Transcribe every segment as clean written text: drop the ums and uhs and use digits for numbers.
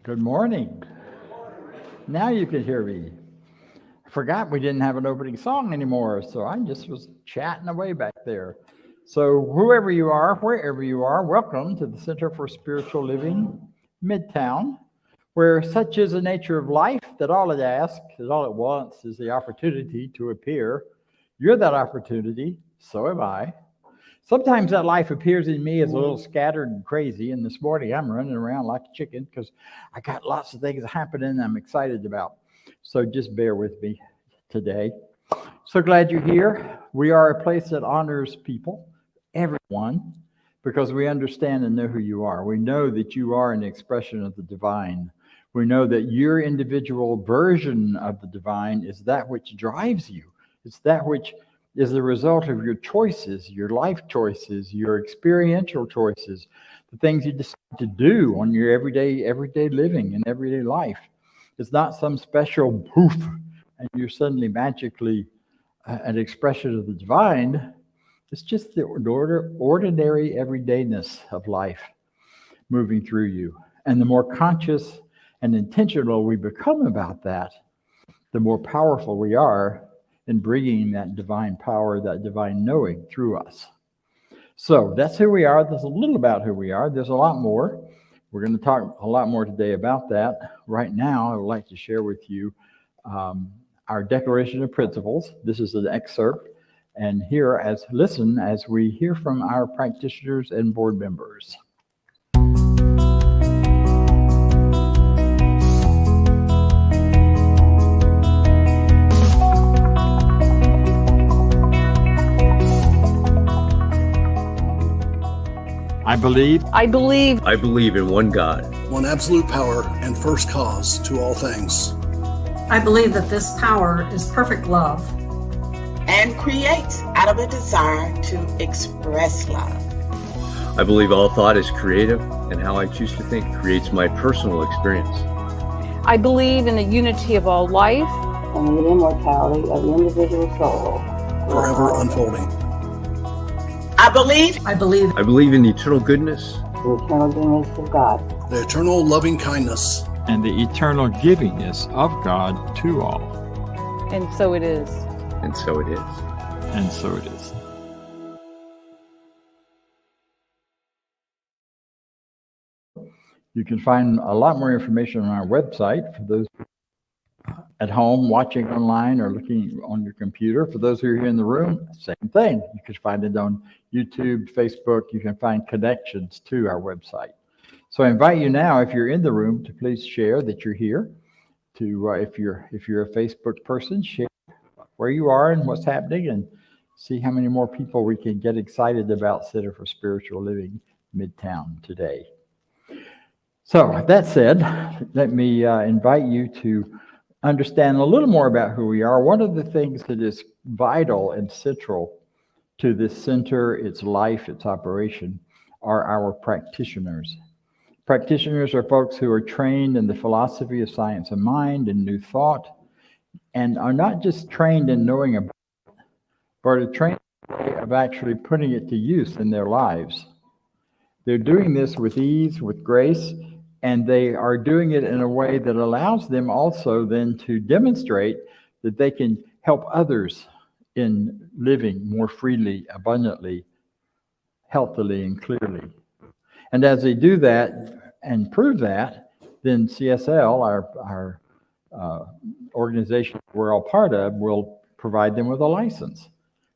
Good morning. Now you can hear me. I forgot we didn't have an opening song anymore, so I just was chatting away back there. So whoever you are, wherever you are, welcome to the Center for Spiritual Living, Midtown, where such is the nature of life that all it asks, that all it wants is the opportunity to appear. You're that opportunity, so am I. Sometimes that life appears in me as a little scattered and crazy, and this morning I'm running around like a chicken because I got lots of things happening I'm excited about. So just bear with me today. So glad you're here. We are a place that honors people, everyone, because we understand and know who you are. We know that you are an expression of the divine. We know that your individual version of the divine is that which drives you. It's that which is the result of your choices, your life choices, your experiential choices, the things you decide to do on your everyday living and everyday life. It's not some special poof, and you're suddenly magically an expression of the divine. It's just the ordinary everydayness of life moving through you. And the more conscious and intentional we become about that, the more powerful we are in bringing that divine power, that divine knowing through us. So that's who we are. That's a little about who we are. There's a lot more. We're going to talk a lot more today about that. Right now, I would like to share with you our Declaration of Principles. This is an excerpt. And listen as we hear from our practitioners and board members. I believe in one God, one absolute power and first cause to all things. I believe that this power is perfect love and creates out of a desire to express love. I believe all thought is creative, and how I choose to think creates my personal experience. I believe in the unity of all life and the immortality of the individual soul, forever unfolding. I believe in the eternal goodness, the eternal goodness of God, the eternal loving kindness, and the eternal givingness of God to all. And so it is. And so it is. And so it is. You can find a lot more information on our website for those at home watching online or looking on your computer. For those who are here in the room, same thing. You can find it on YouTube, Facebook. You can find connections to our website. So I invite you now, if you're in the room, to please share that you're here. To if you're a Facebook person, share where you are and what's happening, and see how many more people we can get excited about Center for Spiritual Living Midtown today. So that said, let me invite you to understand a little more about who we are. One of the things that is vital and central to this center, its life, its operation, are our practitioners. Practitioners are folks who are trained in the philosophy of science of mind and new thought, and are not just trained in knowing about it, but are trained of actually putting it to use in their lives. They're doing this with ease, with grace, and they are doing it in a way that allows them also then to demonstrate that they can help others in living more freely, abundantly, healthily, and clearly. And as they do that and prove that, then CSL, our organization we're all part of, will provide them with a license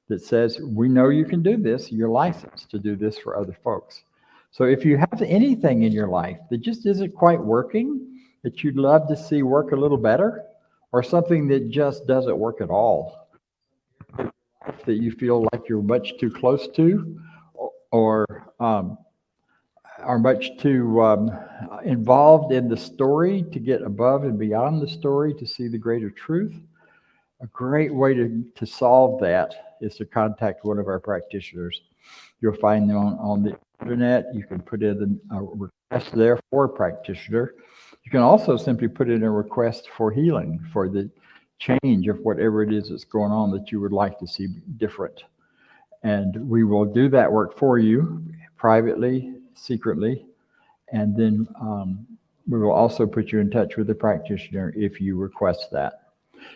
that says, we know you can do this, you're licensed to do this for other folks. So if you have anything in your life that just isn't quite working, that you'd love to see work a little better, or something that just doesn't work at all, that you feel like you're much too close to, or are much too involved in the story to get above and beyond the story to see the greater truth, a great way to solve that is to contact one of our practitioners. You'll find them on the internet. You can put in a request there for a practitioner. You can also simply put in a request for healing, for the change of whatever it is that's going on that you would like to see different. And we will do that work for you privately, secretly, and then we will also put you in touch with the practitioner if you request that.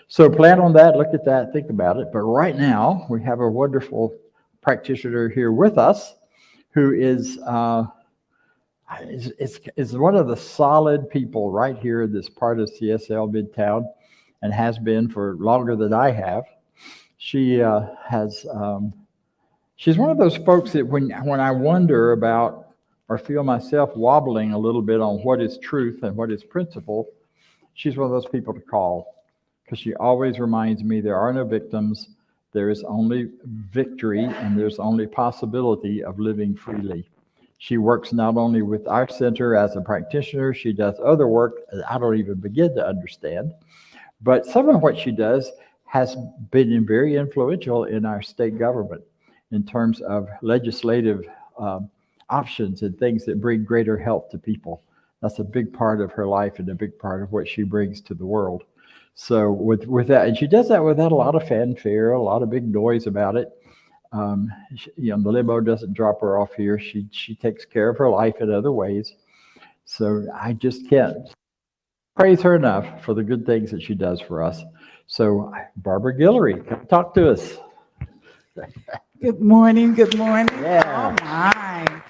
So plan on that, look at that, think about it. But right now, we have a wonderful practitioner here with us who is one of the solid people right here in this part of CSL Midtown, and has been for longer than I have. She she's one of those folks that when I wonder about or feel myself wobbling a little bit on what is truth and what is principle, she's one of those people to call, because she always reminds me there are no victims, there is only victory, and there's only possibility of living freely. She works not only with our center as a practitioner, she does other work that I don't even begin to understand, but some of what she does has been very influential in our state government in terms of legislative options and things that bring greater health to people. That's a big part of her life and a big part of what she brings to the world. So with that, and she does that without a lot of fanfare, a lot of big noise about it. The limo doesn't drop her off here. She takes care of her life in other ways. So I just can't praise her enough for the good things that she does for us. So Barbara Guillory, come talk to us. Good morning. Good morning. Yeah. Oh my.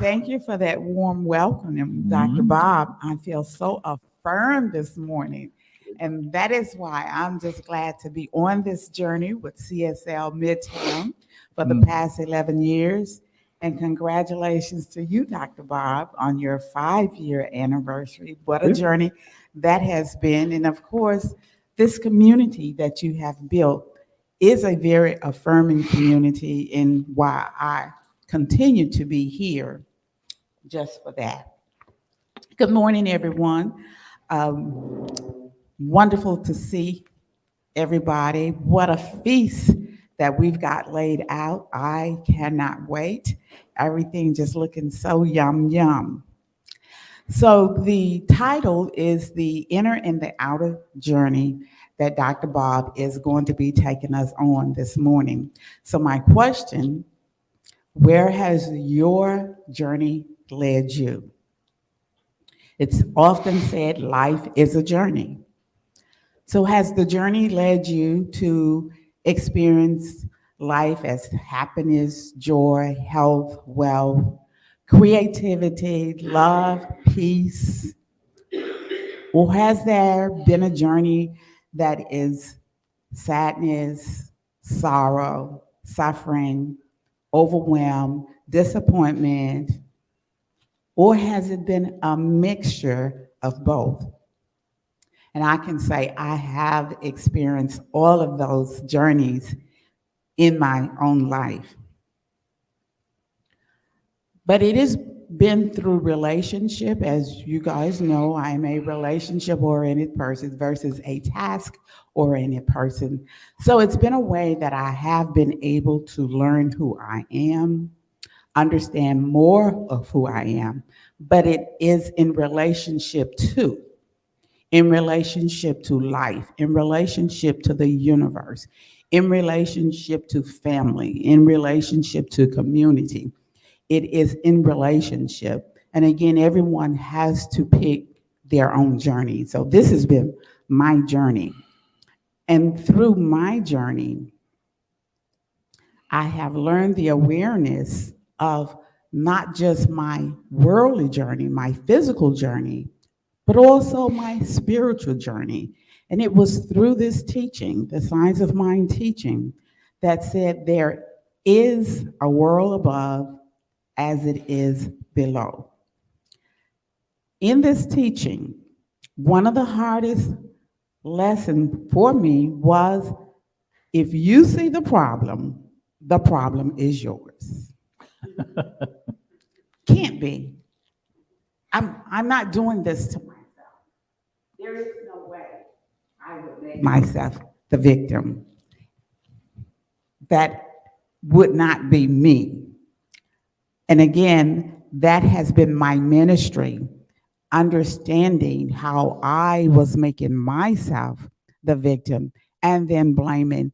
Thank you for that warm welcome, Dr. Bob. I feel so affirmed this morning. And that is why I'm just glad to be on this journey with CSL Midtown for the past 11 years. And congratulations to you, Dr. Bob, on your 5-year anniversary. What a journey that has been. And of course, this community that you have built is a very affirming community, and why I continue to be here just for that. Good morning, everyone. Wonderful to see everybody. What a feast that we've got laid out. I cannot wait. Everything just looking so yum, yum. So the title is The Inner and the Outer Journey that Dr. Bob is going to be taking us on this morning. So my question, where has your journey led you? It's often said life is a journey. So has the journey led you to experience life as happiness, joy, health, wealth, creativity, love, peace? Or has there been a journey that is sadness, sorrow, suffering, overwhelm, disappointment? Or has it been a mixture of both? And I can say I have experienced all of those journeys in my own life. But it has been through relationship. As you guys know, I'm a relationship-oriented person versus a task-oriented person. So it's been a way that I have been able to learn who I am, understand more of who I am, but it is in relationship to life, in relationship to the universe, in relationship to family, in relationship to community. It is in relationship. And again, everyone has to pick their own journey. So this has been my journey. And through my journey, I have learned the awareness of not just my worldly journey, my physical journey, but also my spiritual journey. And it was through this teaching, the Science of Mind teaching, that said there is a world above as it is below. In this teaching, one of the hardest lessons for me was, if you see the problem is yours. Can't be. I'm not doing this to myself. There is no way I would make myself the victim. That would not be me. And again, that has been my ministry, understanding how I was making myself the victim and then blaming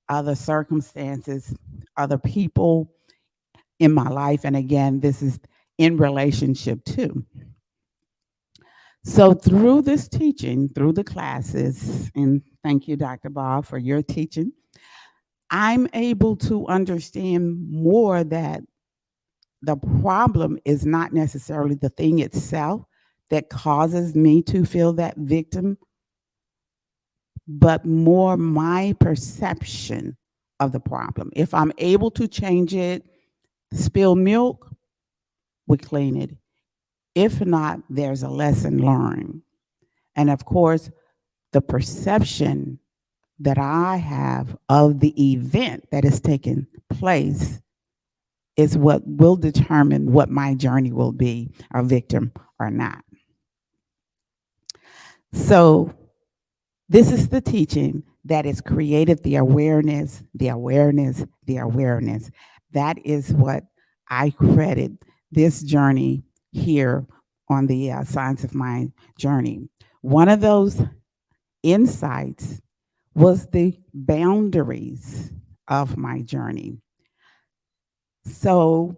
other circumstances, other people in my life. And again, this is in relationship too. So through this teaching, through the classes, and thank you, Dr. Bob, for your teaching, I'm able to understand more that the problem is not necessarily the thing itself that causes me to feel that victim, but more my perception of the problem. If I'm able to change it, spill milk, we clean it. If not, there's a lesson learned. And of course, the perception that I have of the event that is taking place is what will determine what my journey will be, a victim or not. So this is the teaching that has created the awareness, the awareness, the awareness. That is what I credit this journey here on the Science of Mind journey. One of those insights was the boundaries of my journey. So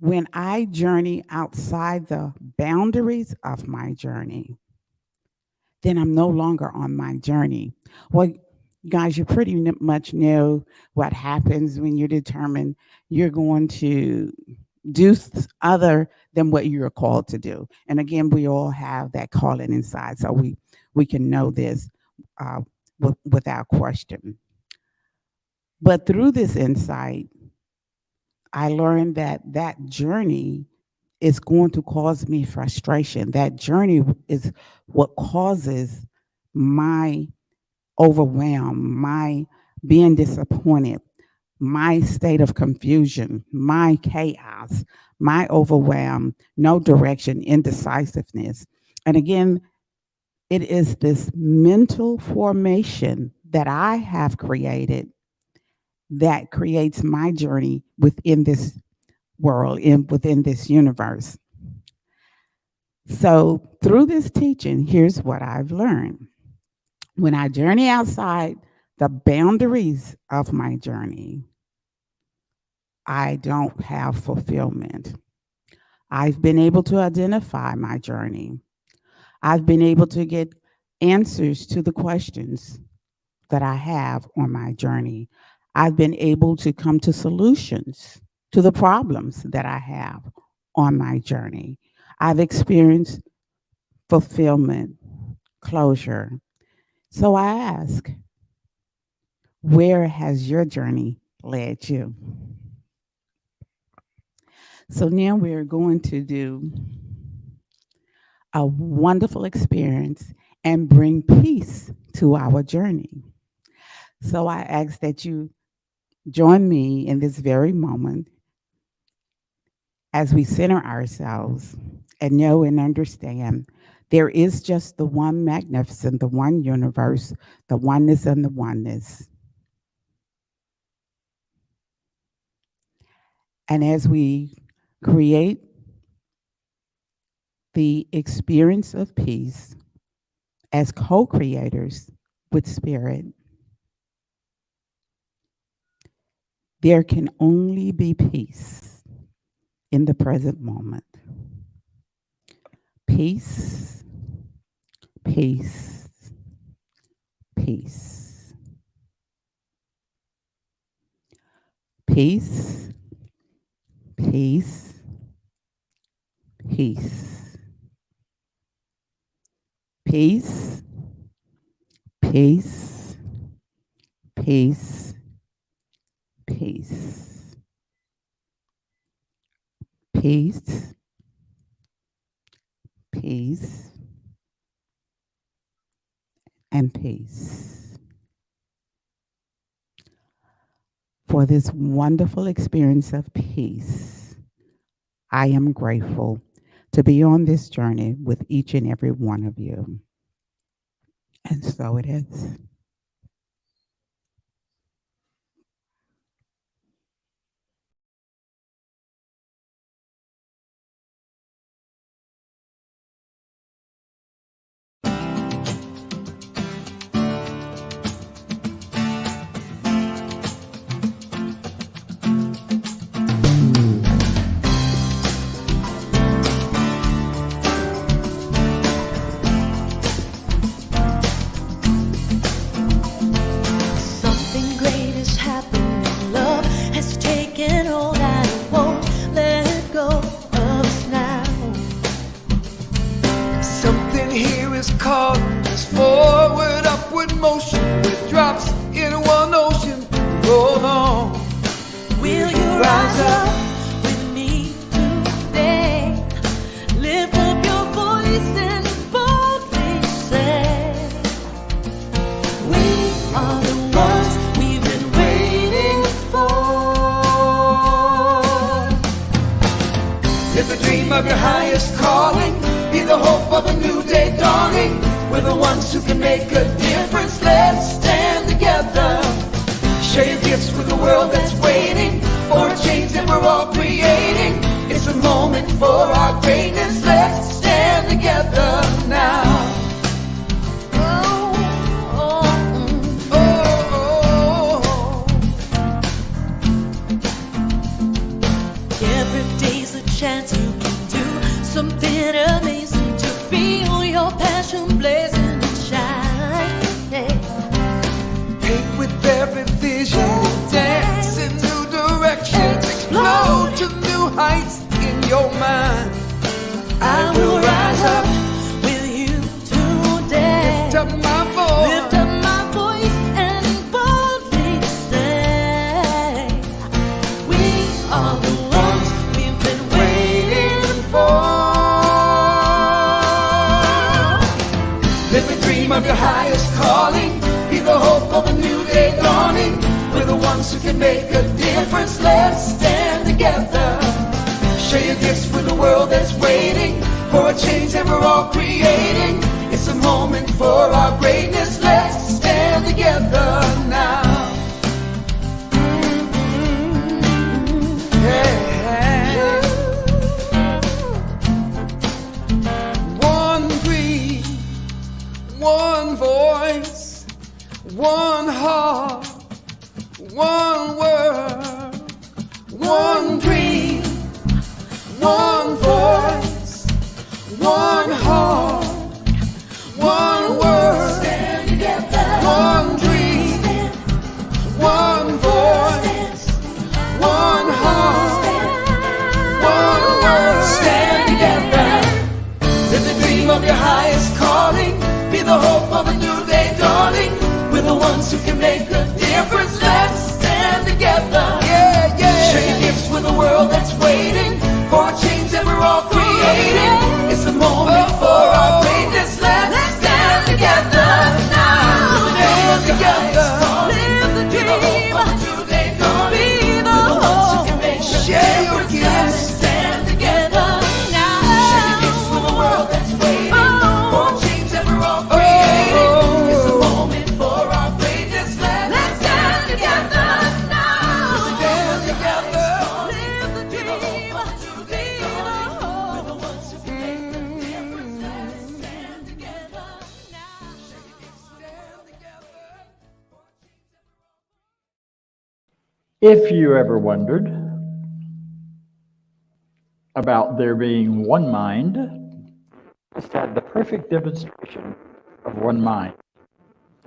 when I journey outside the boundaries of my journey, then I'm no longer on my journey. Well, guys, you pretty much know what happens when you're determined you're going to do other than what you're called to do. And again, we all have that calling inside, so we can know this without question. But through this insight, I learned that that journey is going to cause me frustration. That journey is what causes my overwhelm, my being disappointed, my state of confusion, my chaos, my overwhelm, no direction, indecisiveness. And again, it is this mental formation that I have created that creates my journey within this world, within this universe. So through this teaching, here's what I've learned. When I journey outside the boundaries of my journey, I don't have fulfillment. I've been able to identify my journey. I've been able to get answers to the questions that I have on my journey. I've been able to come to solutions to the problems that I have on my journey. I've experienced fulfillment, closure. So I ask, where has your journey led you? So now we're going to do a wonderful experience and bring peace to our journey. So I ask that you join me in this very moment as we center ourselves and know and understand there is just the one magnificent, the one universe, the oneness and the oneness. And as we create the experience of peace as co-creators with Spirit, there can only be peace in the present moment. Peace, peace, peace. Peace, peace, peace. Peace, peace, peace, peace. Peace, peace, and peace. For this wonderful experience of peace, I am grateful to be on this journey with each and every one of you. And so it is. Something great is happening. Love has taken hold and it won't let go of us now. Something here is calling us forward, upward motion with drops in one ocean. Roll on. Will you rise up with me today? Lift up your voice and boldly say, we are the ones we've been waiting for. Live the dream of your highest calling. Be the hope of a new day dawning. We're the ones who can make a difference. Let's stand together. Share your gifts with the world that's waiting for a change that we're all creating. It's a moment for our greatness. Let's stand together now. Oh, oh, oh, oh. Every day's a chance you can do something amazing to feel your passion blazing and shine. Paint with every vision, dance in new directions, explode to new heights in your mind. I will rise up with you today. Lift up my voice. Lift up my voice and boldly say, we are the ones we've been waiting for. Live the dream of your highest calling. Be the hope of a new day dawning. We're the ones who can make a difference. Let's stand together. Share your gifts with the world that's waiting for a change that we're all creating. It's a moment for our greatness. Let's stand together now. Yeah. One dream, one voice, one heart, one word, one dream, one voice, one heart, one word. Stand together. One dream, one voice, one heart, one word. Stand together. Live the dream of your highest calling. Be the hope of a new day dawning. We're the ones who can make a difference. Let's stand together. Yeah, yeah. Share your gifts with the world that's waiting for a change that we're all creating. It's a moment for our greatness. Let's stand together now. Stand together. Live the dream. Be the ones who can make a share your gifts. Stand together now. Share your gifts with the world that's waiting for a change that we're all creating. It's a moment for our greatness. Let's stand together now. Stand together. Live the dream. Be the hope. We're the ones who can make a difference. Let's Stand together now. stand together. If you ever wondered about there being one mind, just had the perfect demonstration of one mind.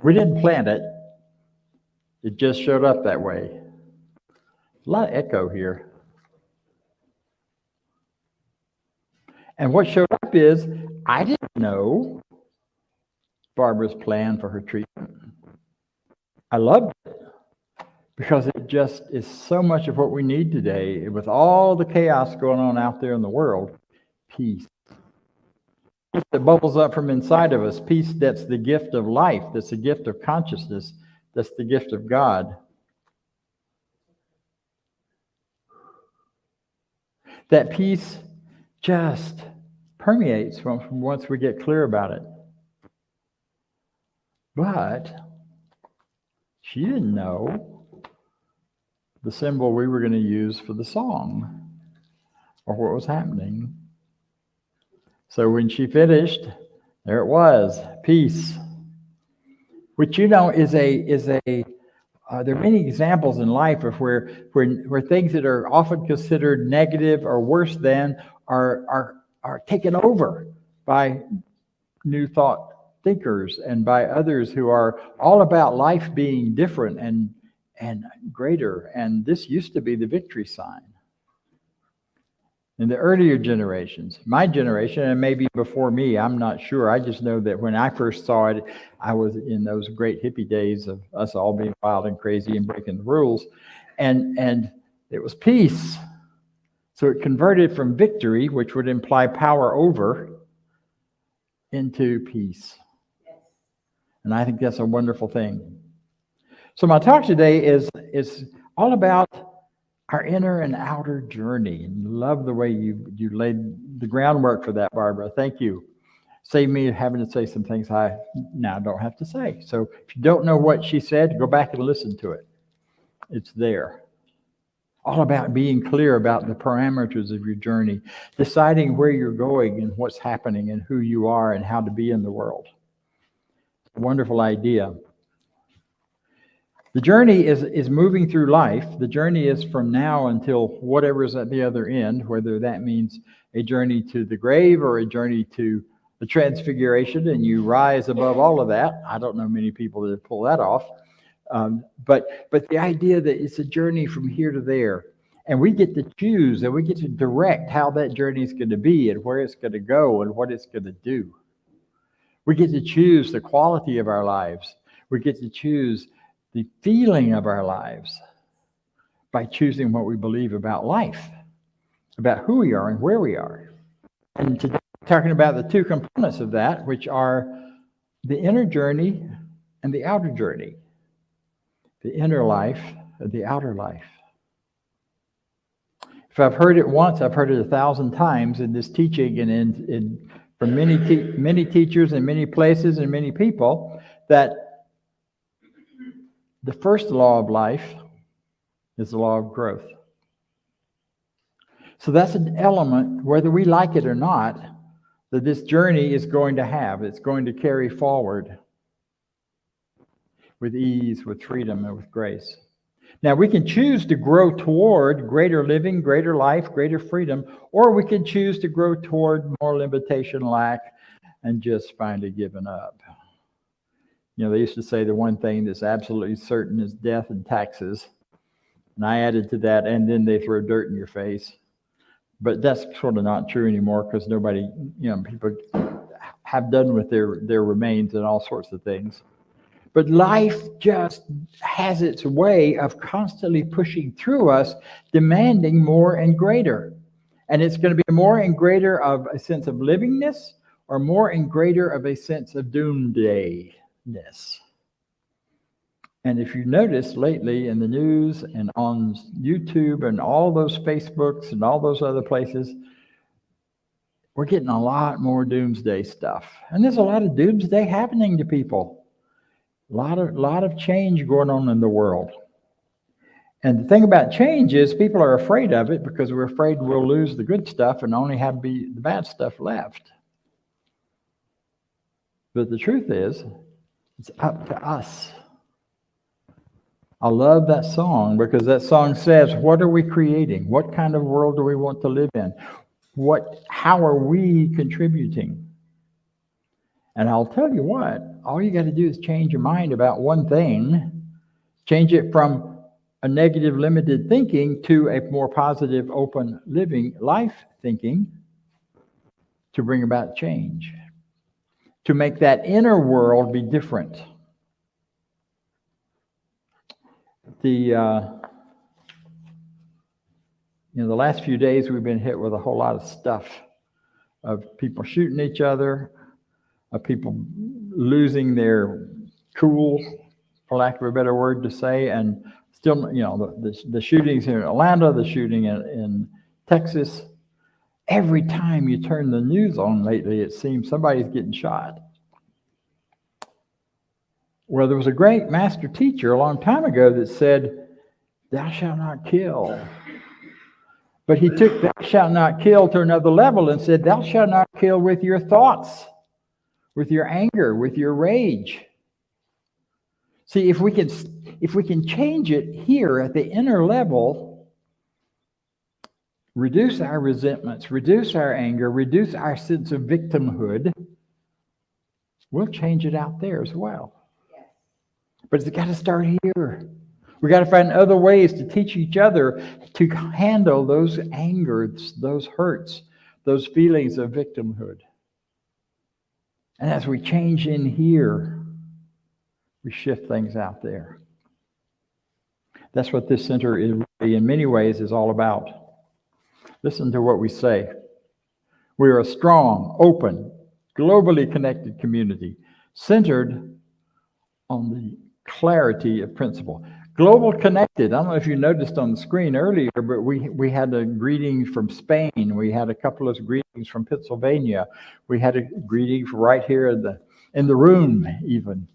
We didn't plan it. It just showed up that way. A lot of echo here. And what showed up is I didn't know Barbara's plan for her treatment. I loved it because it just is so much of what we need today. With all the chaos going on out there in the world, peace. Peace that bubbles up from inside of us. Peace that's the gift of life. That's the gift of consciousness. That's the gift of God. That peace just permeates once we get clear about it. But she didn't know the symbol we were going to use for the song or what was happening. So when she finished, there it was, peace, which is there are many examples in life of where things that are often considered negative or worse than are taken over by new thought thinkers and by others who are all about life being different and greater. And this used to be the victory sign. In the earlier generations, my generation, and maybe before me, I'm not sure. I just know that when I first saw it, I was in those great hippie days of us all being wild and crazy and breaking the rules. And it was peace. So it converted from victory, which would imply power over, into peace. And I think that's a wonderful thing. So my talk today is all about our inner and outer journey. And love the way you laid the groundwork for that, Barbara. Thank you. Save me having to say some things I now don't have to say. So if you don't know what she said, go back and listen to it. It's there. All about being clear about the parameters of your journey, deciding where you're going and what's happening and who you are and how to be in the world. A wonderful idea. The journey is moving through life. The journey is from now until whatever's at the other end, whether that means a journey to the grave or a journey to the transfiguration, and you rise above all of that. I don't know many people that pull that off. But the idea that it's a journey from here to there, and we get to choose and we get to direct how that journey is going to be and where it's going to go and what it's going to do. We get to choose the quality of our lives. We get to choose the feeling of our lives by choosing what we believe about life, about who we are and where we are. And today, talking about the two components of that, which are the inner journey and the outer journey. The inner life and the outer life. If I've heard it once, I've heard it 1,000 times in this teaching and from many teachers in many places and many people, that the first law of life is the law of growth. So that's an element, whether we like it or not, that this journey is going to have. It's going to carry forward with ease, with freedom, and with grace. Now, we can choose to grow toward greater living, greater life, greater freedom, or we can choose to grow toward more limitation, lack, and just finally giving up. You know, they used to say the one thing that's absolutely certain is death and taxes. And I added to that, and then they throw dirt in your face. But that's sort of not true anymore because nobody, people have done with their remains and all sorts of things. But life just has its way of constantly pushing through us, demanding more and greater. And it's going to be more and greater of a sense of livingness or more and greater of a sense of doomsdayness. And if you notice lately in the news and on YouTube and all those Facebooks and all those other places, we're getting a lot more doomsday stuff. And there's a lot of doomsday happening to people. A lot of change going on in the world. And the thing about change is people are afraid of it because we're afraid we'll lose the good stuff and only have the bad stuff left. But the truth is, it's up to us. I love that song because that song says, what are we creating? What kind of world do we want to live in? How are we contributing? And I'll tell you what, all you got to do is change your mind about one thing. Change it from a negative, limited thinking to a more positive, open, living life thinking to bring about change, to make that inner world be different. The last few days we've been hit with a whole lot of stuff of people shooting each other, of people losing their cool, for lack of a better word to say, and still, the shootings here in Atlanta, the shooting in Texas. Every time you turn the news on lately, it seems somebody's getting shot. Well, there was a great master teacher a long time ago that said, "Thou shalt not kill." But he took "thou shalt not kill" to another level and said, "Thou shalt not kill with your thoughts, with your anger, with your rage." See, if we can change it here at the inner level, reduce our resentments, reduce our anger, reduce our sense of victimhood, we'll change it out there as well. But it's got to start here. We got to find other ways to teach each other to handle those angers, those hurts, those feelings of victimhood. And as we change in here, we shift things out there. That's what this center is, in many ways, is all about. Listen to what we say. We are a strong, open, globally connected community centered on the clarity of principle. Global connected. I don't know if you noticed on the screen earlier, but we had a greeting from Spain. We had a couple of greetings from Pennsylvania. We had a greeting from right here in the room even.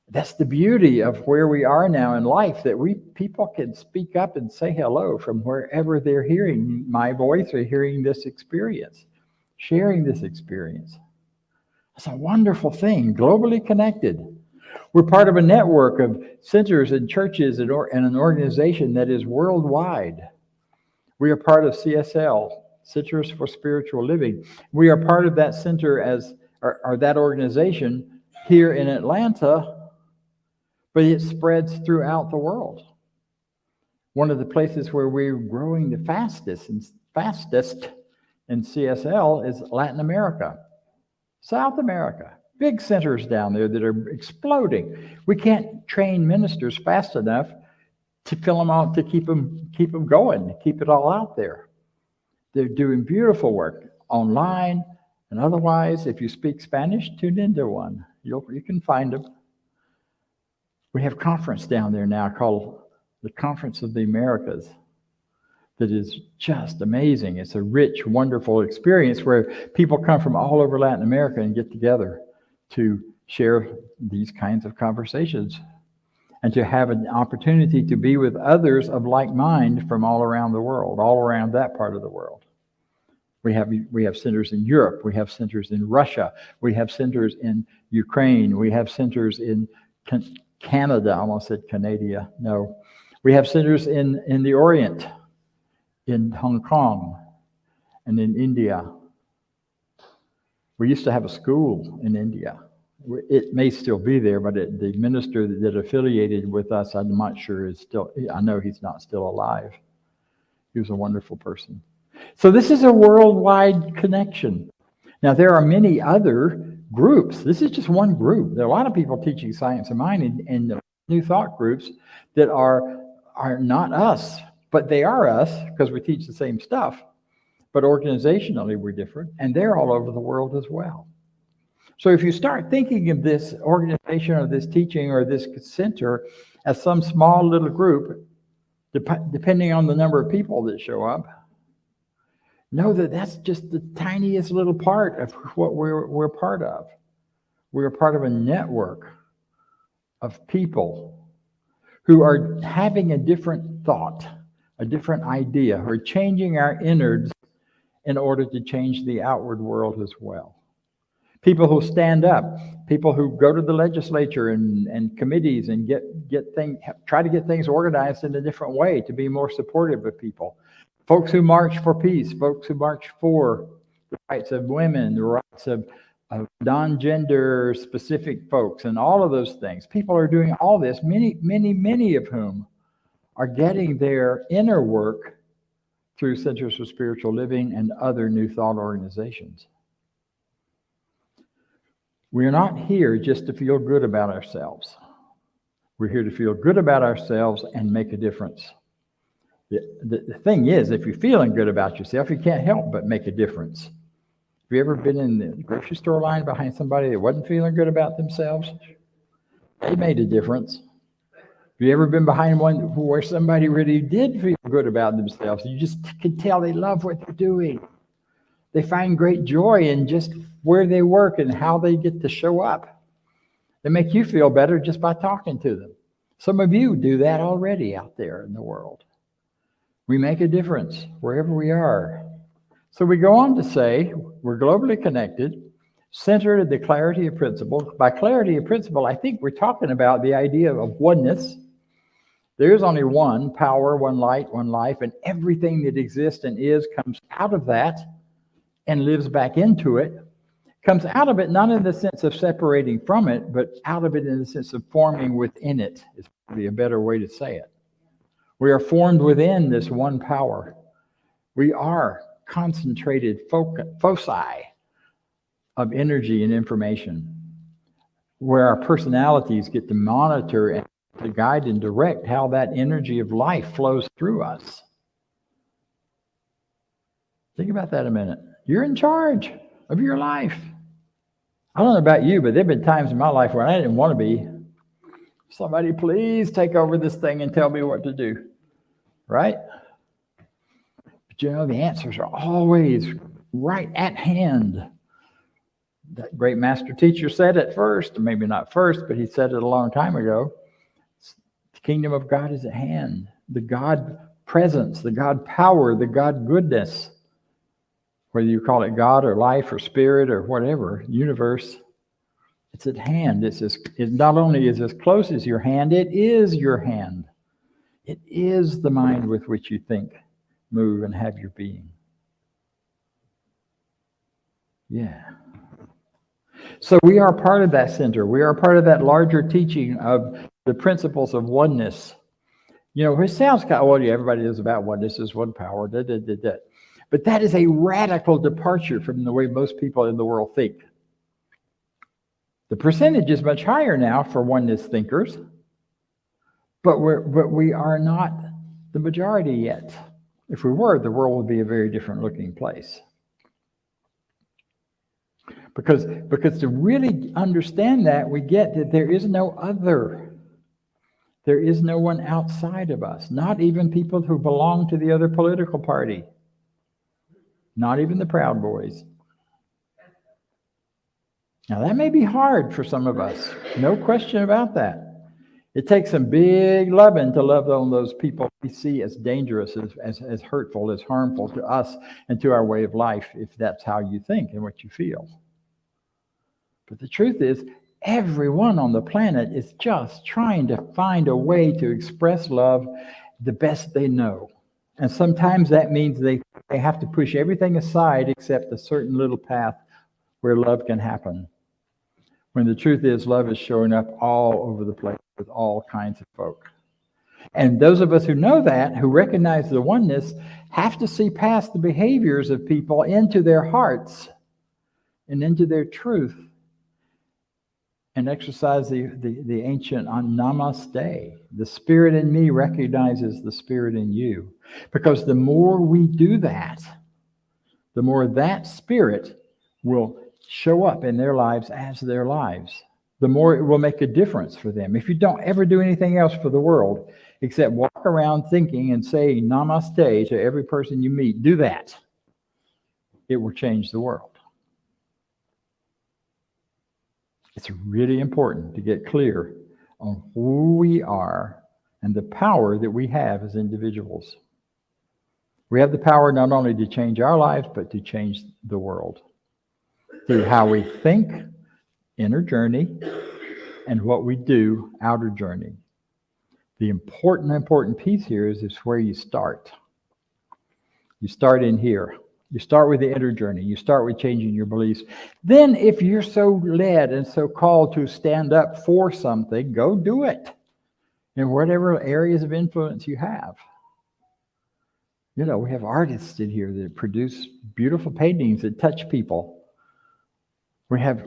That's the beauty of where we are now in life, that people can speak up and say hello from wherever they're hearing my voice or hearing this experience, sharing this experience. It's a wonderful thing, globally connected. We're part of a network of centers and churches and an organization that is worldwide. We are part of CSL, Centers for Spiritual Living. We are part of that center or that organization here in Atlanta, but it spreads throughout the world. One of the places where we're growing the fastest in CSL is Latin America, South America. Big centers down there that are exploding. We can't train ministers fast enough to fill them out, to keep them going, to keep it all out there. They're doing beautiful work online and otherwise. If you speak Spanish, tune into one. You can find them. We have a conference down there now called the Conference of the Americas that is just amazing. It's a rich, wonderful experience where people come from all over Latin America and get together to share these kinds of conversations and to have an opportunity to be with others of like mind from all around the world, all around that part of the world. We have centers in Europe. We have centers in Russia. We have centers in Ukraine. We have centers in Canada. I almost said Canada. No. We have centers in the Orient, in Hong Kong, and in India. We used to have a school in India. It may still be there, but the minister that affiliated with us, I'm not sure is still, I know he's not still alive. He was a wonderful person. So this is a worldwide connection. Now, there are many other groups. This is just one group. There are a lot of people teaching science of mind in New Thought groups that are not us, but they are us because we teach the same stuff. But organizationally, we're different, and they're all over the world as well. So if you start thinking of this organization or this teaching or this center as some small little group, depending on the number of people that show up, know that that's just the tiniest little part of what we're part of. We're part of a network of people who are having a different thought, a different idea, who are changing our innards in order to change the outward world as well. People who stand up, people who go to the legislature and committees and try to get things organized in a different way to be more supportive of people. Folks who march for peace, folks who march for the rights of women, the rights of non-gender specific folks, and all of those things. People are doing all this, many of whom are getting their inner work through Centers for Spiritual Living and other New Thought organizations. We're not here just to feel good about ourselves. We're here to feel good about ourselves and make a difference. The thing is, if you're feeling good about yourself, you can't help but make a difference. Have you ever been in the grocery store line behind somebody that wasn't feeling good about themselves? They made a difference. Have you ever been behind one where somebody really did feel good about themselves? You just can tell they love what they're doing. They find great joy in just where they work and how they get to show up. They make you feel better just by talking to them. Some of you do that already out there in the world. We make a difference wherever we are. So we go on to say we're globally connected, centered in the clarity of principle. By clarity of principle, I think we're talking about the idea of oneness. There is only one power, one light, one life, and everything that exists and is comes out of that and lives back into it. Comes out of it not in the sense of separating from it, but out of it in the sense of forming within it, is probably a better way to say it. We are formed within this one power. We are concentrated foci of energy and information, where our personalities get to monitor and to guide and direct how that energy of life flows through us. Think about that a minute. You're in charge of your life. I don't know about you, but there have been times in my life where I didn't want to be. Somebody please take over this thing and tell me what to do. Right? But you know, the answers are always right at hand. That great master teacher said it first, or maybe not first, but he said it a long time ago. The kingdom of God is at hand. The God presence, the God power, the God goodness, whether you call it God or life or spirit or whatever, universe, it's at hand. It not only is as close as your hand, it is your hand. It is the mind with which you think, move, and have your being. Yeah. So we are part of that center. We are part of that larger teaching of the principles of oneness. You know, it sounds kind of, well, yeah, everybody is about oneness, is one power, But that is a radical departure from the way most people in the world think. The percentage is much higher now for oneness thinkers, but we are not the majority yet. If we were, the world would be a very different looking place. Because to really understand that, we get that there is no other. There is no one outside of us, not even people who belong to the other political party. Not even the Proud Boys. Now, that may be hard for some of us. No question about that. It takes some big loving to love on those people we see as dangerous, as hurtful, as harmful to us and to our way of life, if that's how you think and what you feel. But the truth is, everyone on the planet is just trying to find a way to express love the best they know. And sometimes that means they have to push everything aside except a certain little path where love can happen. When the truth is, love is showing up all over the place with all kinds of folk. And those of us who know that, who recognize the oneness, have to see past the behaviors of people into their hearts and into their truth and exercise the ancient namaste. The spirit in me recognizes the spirit in you. Because the more we do that, the more that spirit will show up in their lives as their lives. The more it will make a difference for them. If you don't ever do anything else for the world except walk around thinking and say namaste to every person you meet, do that. It will change the world. It's really important to get clear on who we are and the power that we have as individuals. We have the power not only to change our lives, but to change the world through how we think, inner journey, and what we do, outer journey. The important piece here is where you start. You start in here. You start with the inner journey. You start with changing your beliefs. Then if you're so led and so called to stand up for something, go do it. in whatever areas of influence you have. You know, we have artists in here that produce beautiful paintings that touch people. We have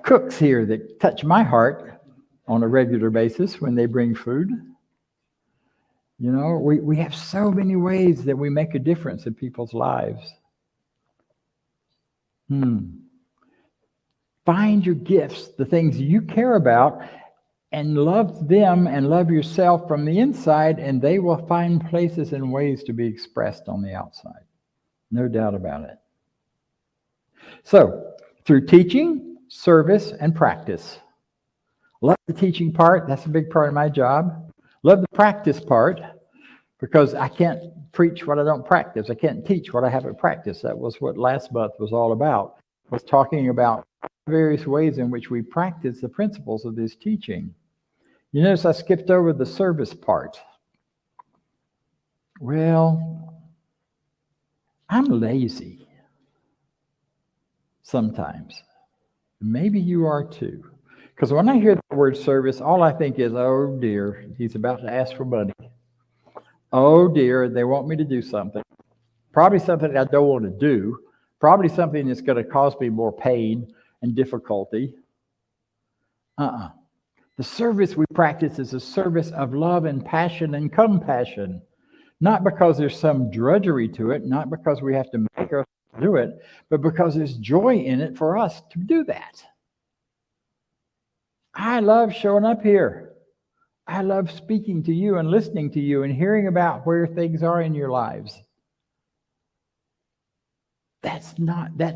cooks here that touch my heart on a regular basis when they bring food. You know, we have so many ways that we make a difference in people's lives. Find your gifts, the things you care about, and love them and love yourself from the inside, and they will find places and ways to be expressed on the outside. No doubt about it. So, through teaching, service, and practice. Love the teaching part. That's a big part of my job. Love the practice part, because I can't preach what I don't practice. I can't teach what I haven't practiced. That was what last month was all about, was talking about various ways in which we practice the principles of this teaching. You notice I skipped over the service part. Well, I'm lazy sometimes. Maybe you are too. Because when I hear the word service, all I think is, oh dear, he's about to ask for money. Oh dear, they want me to do something. Probably something I don't want to do. Probably something that's going to cause me more pain and difficulty. The service we practice is a service of love and passion and compassion. Not because there's some drudgery to it, not because we have to make ourselves do it, but because there's joy in it for us to do that. I love showing up here. I love speaking to you and listening to you and hearing about where things are in your lives. That's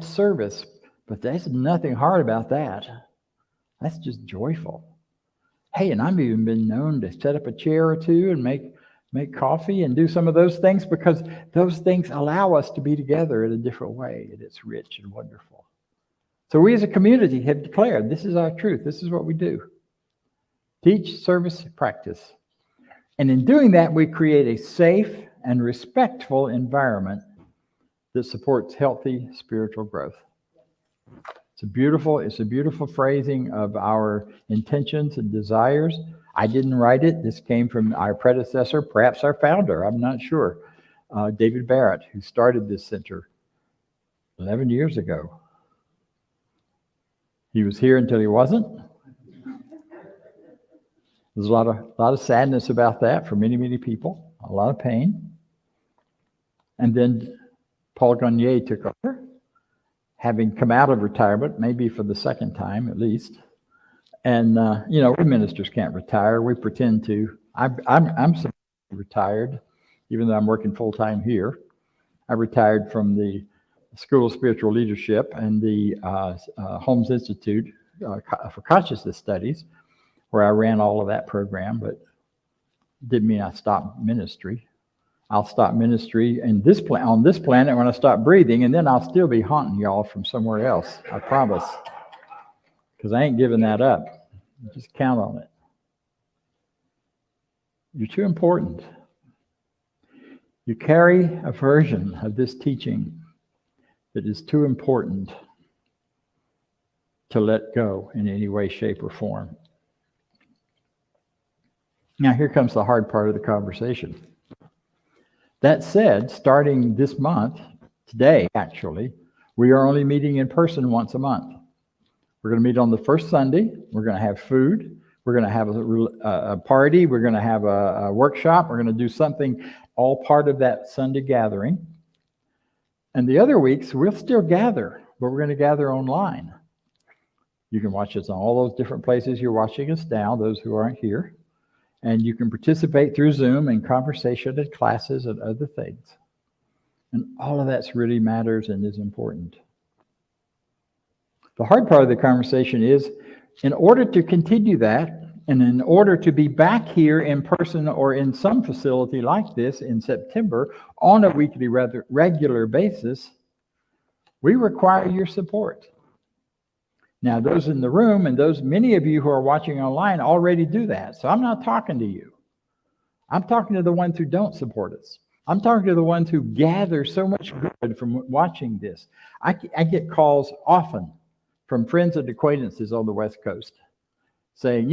service, but there's nothing hard about that. That's just joyful. Hey, and I've even been known to set up a chair or two and make coffee and do some of those things, because those things allow us to be together in a different way, and it's rich and wonderful. So we as a community have declared this is our truth. This is what we do. Teach, service, practice. And in doing that, we create a safe and respectful environment that supports healthy spiritual growth. It's a beautiful phrasing of our intentions and desires. I didn't write it. This came from our predecessor, perhaps our founder, I'm not sure, David Barrett, who started this center 11 years ago. He was here until he wasn't. There's a lot of sadness about that for many, many people, a lot of pain. And then Paul Gagnier took over, having come out of retirement, maybe for the second time at least. And, we ministers can't retire. We pretend to. I'm retired, even though I'm working full-time here. I retired from the School of Spiritual Leadership and the Holmes Institute for Consciousness Studies, where I ran all of that program, but didn't mean I stopped ministry. I'll stop ministry on this planet when I stop breathing, and then I'll still be haunting y'all from somewhere else, I promise. Because I ain't giving that up. Just count on it. You're too important. You carry a version of this teaching that is too important to let go in any way, shape, or form. Now, here comes the hard part of the conversation. That said, starting this month, today actually, we are only meeting in person once a month. We're going to meet on the first Sunday. We're going to have food. We're going to have a party. We're going to have a workshop. We're going to do something, all part of that Sunday gathering. And the other weeks, we'll still gather, but we're going to gather online. You can watch us on all those different places you're watching us now, those who aren't here. And you can participate through Zoom in conversation and classes and other things. And all of that really matters and is important. The hard part of the conversation is, in order to continue that, and in order to be back here in person or in some facility like this in September on a weekly, rather regular basis, we require your support. Now, those in the room and many of you who are watching online already do that. So I'm not talking to you. I'm talking to the ones who don't support us. I'm talking to the ones who gather so much good from watching this. I get calls often from friends and acquaintances on the West Coast saying,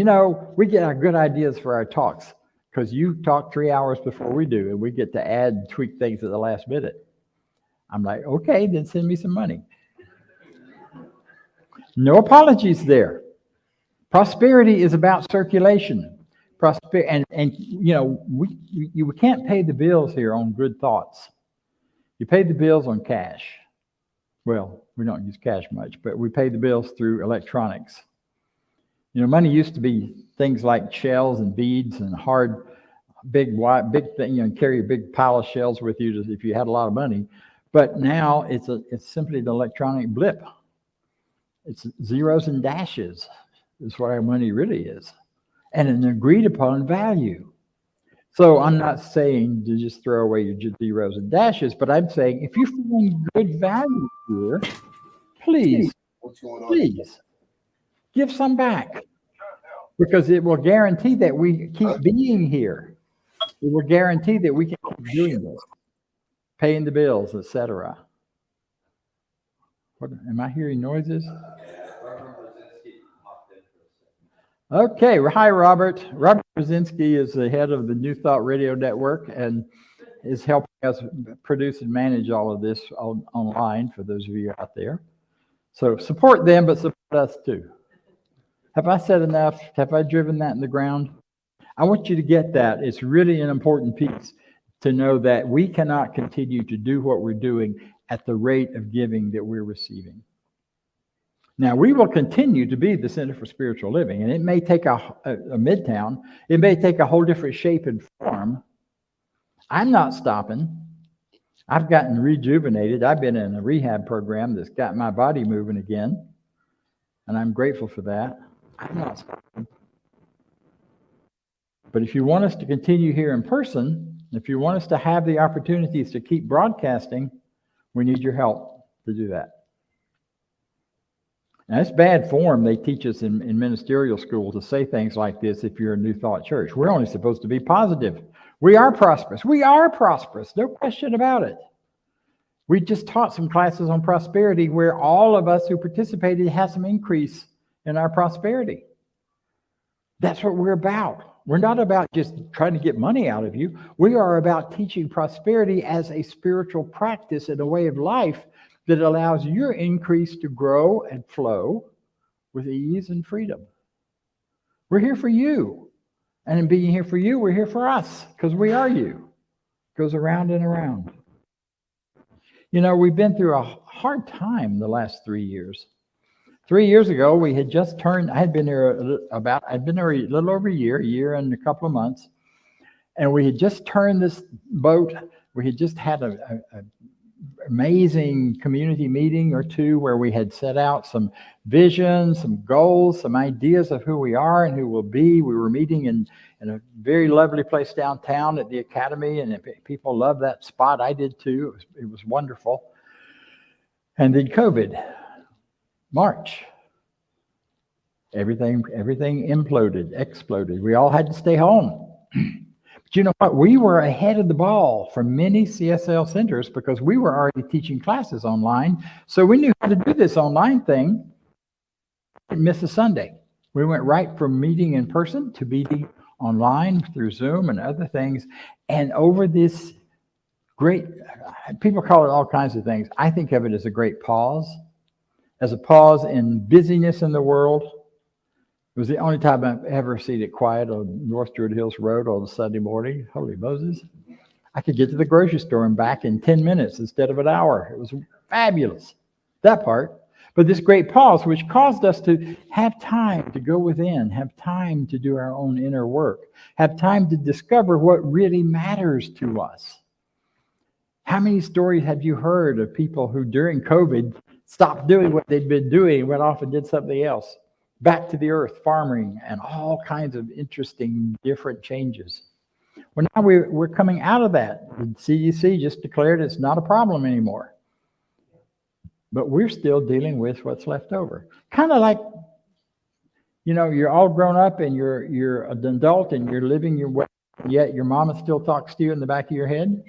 we get our good ideas for our talks because you talk 3 hours before we do, and we get to add and tweak things at the last minute. I'm like, okay, then send me some money. No apologies there. Prosperity is about circulation. We can't pay the bills here on good thoughts. You pay the bills on cash. Well, we don't use cash much, but we pay the bills through electronics. Money used to be things like shells and beads and hard, big thing. Carry a big pile of shells with you if you had a lot of money. But now it's simply an electronic blip. It's zeros and dashes is what our money really is, and an agreed upon value. So I'm not saying to just throw away your zeros and dashes, but I'm saying if you find good value here, please give some back, because it will guarantee that we keep being here. It will guarantee that we can keep doing this, paying the bills, etc. What, am I hearing noises? Okay, hi, Robert. Robert Brzezinski is the head of the New Thought Radio Network and is helping us produce and manage all of this online for those of you out there. So support them, but support us too. Have I said enough? Have I driven that in the ground? I want you to get that. It's really an important piece to know that we cannot continue to do what we're doing at the rate of giving that we're receiving. Now, we will continue to be the Center for Spiritual Living, and it may take a Midtown. It may take a whole different shape and form. I'm not stopping. I've gotten rejuvenated. I've been in a rehab program that's got my body moving again, and I'm grateful for that. I'm not stopping. But if you want us to continue here in person, if you want us to have the opportunities to keep broadcasting, we need your help to do that. Now, it's bad form. They teach us in ministerial school to say things like this if you're a New Thought church. We're only supposed to be positive. We are prosperous. We are prosperous. No question about it. We just taught some classes on prosperity where all of us who participated had some increase in our prosperity. That's what we're about. We're not about just trying to get money out of you. We are about teaching prosperity as a spiritual practice and a way of life that allows your increase to grow and flow with ease and freedom. We're here for you. And in being here for you, we're here for us, because we are you. It goes around and around. We've been through a hard time the last 3 years. 3 years ago, we had just turned, I'd been there a little over a year and a couple of months, and we had just turned this boat. We had just had a amazing community meeting or two where we had set out some visions, some goals, some ideas of who we are and who we'll be. We were meeting in a very lovely place downtown at the Academy, and people loved that spot. I did too. It was wonderful. And then COVID, March, everything exploded. We all had to stay home. But you know what? We were ahead of the ball from many CSL centers because we were already teaching classes online. So we knew how to do this online thing. Didn't miss a Sunday. We went right from meeting in person to meeting online through Zoom and other things. And over this great, people call it all kinds of things. I think of it as a great pause, as a pause in busyness in the world. It was the only time I've ever seen it quiet on North Druid Hills Road on a Sunday morning. Holy Moses. I could get to the grocery store and back in 10 minutes instead of an hour. It was fabulous, that part. But this great pause, which caused us to have time to go within, have time to do our own inner work, have time to discover what really matters to us. How many stories have you heard of people who during COVID stopped doing what they'd been doing and went off and did something else? Back to the earth, farming, and all kinds of interesting, different changes. Well, now we're coming out of that. The CDC just declared it's not a problem anymore. But we're still dealing with what's left over. Kind of like, you're all grown up and you're an adult and you're living your way, yet your mama still talks to you in the back of your head.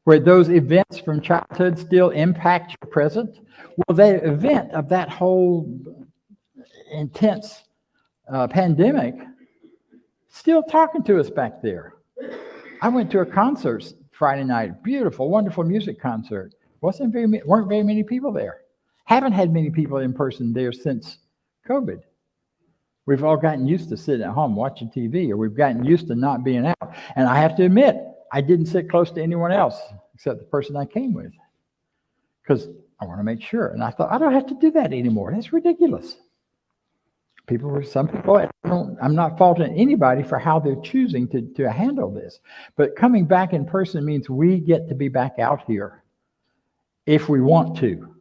Where those events from childhood still impact your present. Well, the event of that whole intense pandemic, still talking to us back there. I went to a concert Friday night, beautiful, wonderful music concert. Weren't very many people there. Haven't had many people in person there since COVID. We've all gotten used to sitting at home watching TV, or we've gotten used to not being out. And I have to admit, I didn't sit close to anyone else except the person I came with, because I want to make sure. And I thought, I don't have to do that anymore. That's ridiculous. Some people, I'm not faulting anybody for how they're choosing to handle this. But coming back in person means we get to be back out here if we want to.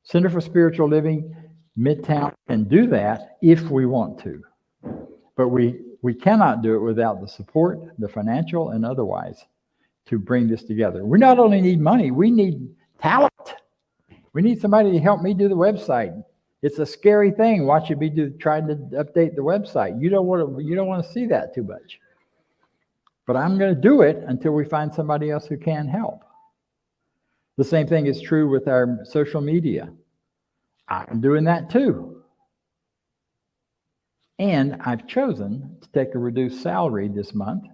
Center for Spiritual Living, Midtown can do that if we want to. But we cannot do it without the support, the financial and otherwise, to bring this together. We not only need money, we need talent. We need somebody to help me do the website. It's a scary thing watching me trying to update the website. You don't want to see that too much. But I'm going to do it until we find somebody else who can help. The same thing is true with our social media. I'm doing that too. And I've chosen to take a reduced salary this month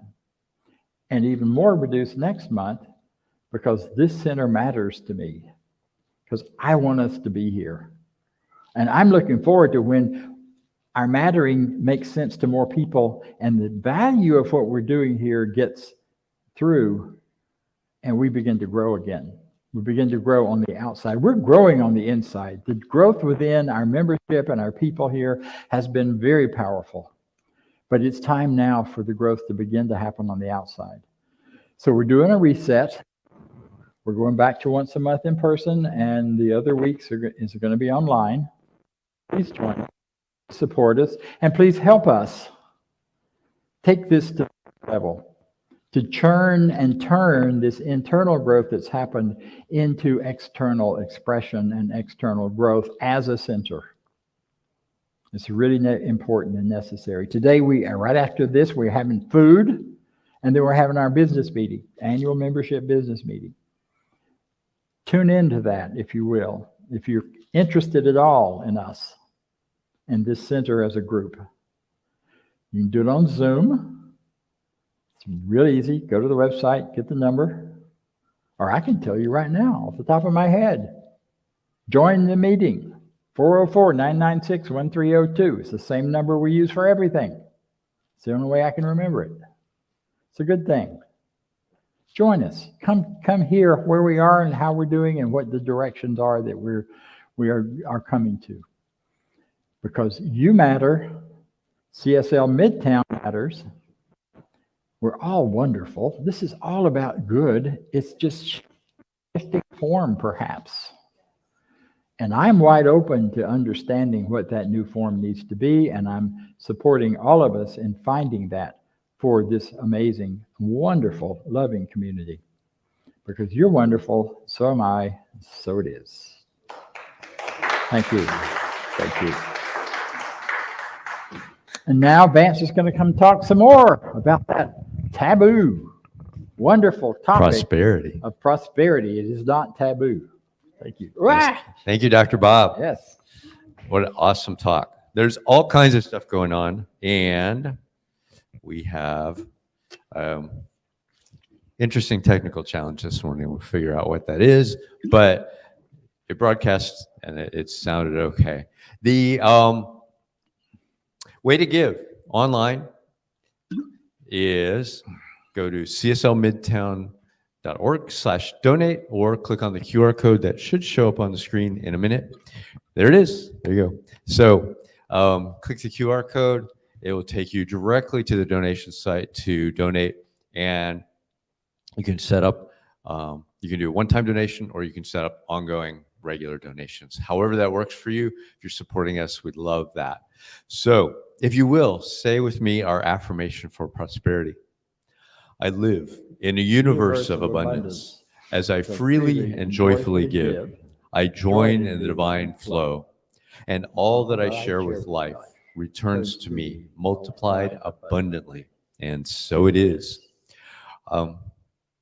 and even more reduced next month, because this center matters to me, because I want us to be here. And I'm looking forward to when our mattering makes sense to more people and the value of what we're doing here gets through and we begin to grow again. We begin to grow on the outside. We're growing on the inside. The growth within our membership and our people here has been very powerful. But it's time now for the growth to begin to happen on the outside. So we're doing a reset. We're going back to once a month in person, and the other weeks is going to be online. Please join us, support us, and please help us take this to the next level, to churn and turn this internal growth that's happened into external expression and external growth as a center. It's really important and necessary. Today, right after this, we're having food, and then we're having our business meeting, annual membership business meeting. Tune into that, if you will, if you're interested at all in us and this center as a group. You can do it on Zoom. It's really easy. Go to the website, get the number, or I can tell you right now off the top of my head. Join the meeting, 404-996-1302. It's the same number we use for everything. It's the only way I can remember it. It's a good thing. Join us. Come hear where we are and how we're doing and what the directions are that we are coming to. Because you matter. CSL Midtown matters. We're all wonderful. This is all about good. It's just shifting form, perhaps. And I'm wide open to understanding what that new form needs to be, and I'm supporting all of us in finding that for this amazing, wonderful, loving community. Because you're wonderful, so am I, so it is. Thank you. Thank you. And now Vance is going to come talk some more about that taboo, wonderful topic prosperity. Of prosperity. It is not taboo. Thank you. Yes. Thank you, Dr. Bob. Yes. What an awesome talk. There's all kinds of stuff going on, and we have interesting technical challenge this morning. We'll figure out what that is, but it broadcast and it sounded okay. The way to give online is go to cslmidtown.org/donate or click on the QR code that should show up on the screen in a minute. There it is. There you go. So click the QR code. It will take you directly to the donation site to donate, and you can set up, you can do a one-time donation, or you can set up ongoing regular donations. However that works for you, if you're supporting us, we'd love that. So if you will, say with me our affirmation for prosperity. I live in a universe of abundance. As I freely and joyfully give, I join in the divine flow, and all that I share with life returns to me multiplied abundantly, and so it is. I'm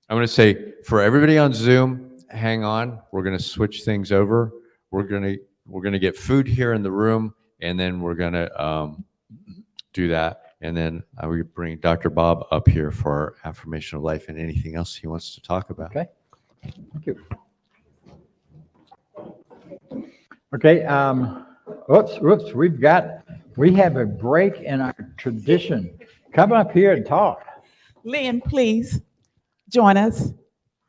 going to say for everybody on Zoom, hang on. We're going to switch things over. We're going to get food here in the room, and then we're going to do that. And then I will bring Dr. Bob up here for our affirmation of life and anything else he wants to talk about. Okay. Thank you. Okay. Whoops. We have a break in our tradition. Come up here and talk. Lynn, please join us.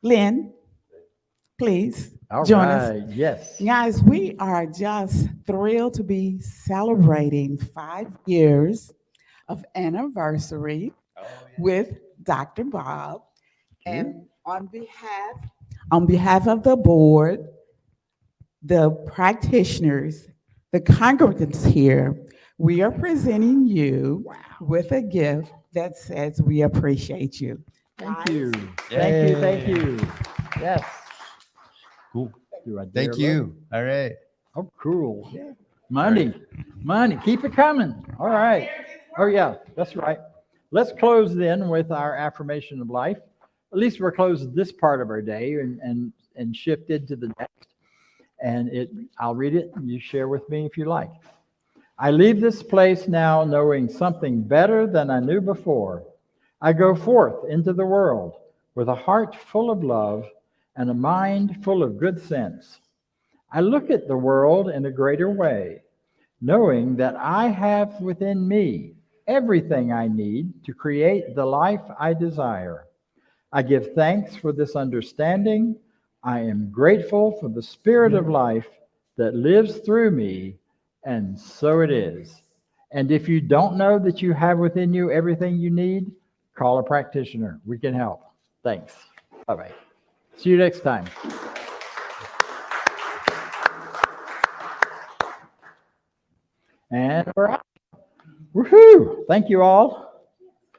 Lynn, please All join us. right. Yes. Guys, we are just thrilled to be celebrating 5 years of anniversary with Dr. Bob. And on behalf of the board, the practitioners, the congregants here, we are presenting you with a gift that says we appreciate you. Thank you. Yay. Thank you. Yes. Cool. Do I dare Thank you. All right. look? Oh, cool. Money. Keep it coming. All right. Oh, yeah, that's right. Let's close then with our affirmation of life. At least we're closing this part of our day and shifted to the next. And I'll read it and you share with me if you like. I leave this place now knowing something better than I knew before. I go forth into the world with a heart full of love and a mind full of good sense. I look at the world in a greater way, knowing that I have within me everything I need to create the life I desire. I give thanks for this understanding. I am grateful for the spirit of life that lives through me, and so it is. And if you don't know that you have within you everything you need, call a practitioner. We can help. Thanks. Bye-bye. See you next time. And we're out. Woohoo! Thank you all.